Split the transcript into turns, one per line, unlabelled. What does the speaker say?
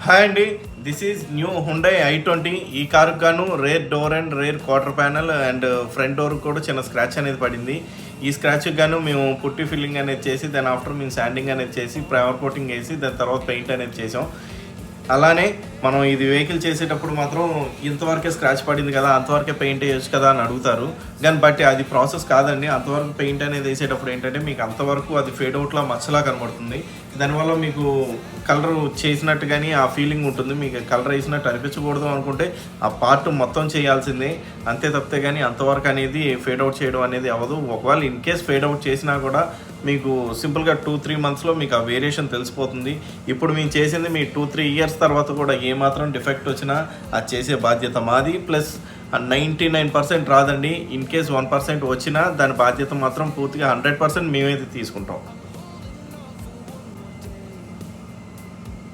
Hi అండి, this is new Hyundai i20. ఈ కారుకు గాను rare door and rare quarter panel and front door కూడా చిన్న స్క్రాచ్ అనేది పడింది. ఈ స్క్రాచ్కి గాను మేము పుట్టి ఫిల్లింగ్ అనేది చేసి దాని ఆఫ్టర్ మేము శాండింగ్ అనేది చేసి ప్రైమర్ కోటింగ్ వేసి దాని తర్వాత పెయింట్ అనేది చేసాం. అలానే మనం ఇది వెహికల్ చేసేటప్పుడు మాత్రం ఇంతవరకే స్క్రాచ్ పడింది కదా, అంతవరకే పెయింట్ వేయచ్చు కదా అని అడుగుతారు. కానీ బట్ అది ప్రాసెస్ కాదండి. అంతవరకు పెయింట్ అనేది వేసేటప్పుడు ఏంటంటే మీకు అంతవరకు అది ఫేడ్ అవుట్లా మచ్చలా కనబడుతుంది. దానివల్ల మీకు కలర్ చేసినట్టు కానీ ఆ ఫీలింగ్ ఉంటుంది. మీకు కలర్ వేసినట్టు అనిపించకూడదు అనుకుంటే ఆ పార్ట్ మొత్తం చేయాల్సిందే, అంతే తప్పితే కానీ అంతవరకు అనేది ఫేడ్ అవుట్ చేయడం అనేది అవ్వదు. ఒకవేళ ఇన్ కేస్ ఫేడ్ అవుట్ చేసినా కూడా మీకు సింపుల్గా 2-3 మంత్స్లో మీకు ఆ వేరియేషన్ తెలిసిపోతుంది. ఇప్పుడు మేము చేసింది మీ 2-3 ఇయర్స్ తర్వాత కూడా ఏమాత్రం డిఫెక్ట్ వచ్చినా అది చేసే బాధ్యత మాది. ప్లస్ 99% రాదండి. ఇన్ కేస్ 1% వచ్చినా దాని బాధ్యత మాత్రం పూర్తిగా 100% మేమైతే తీసుకుంటాం.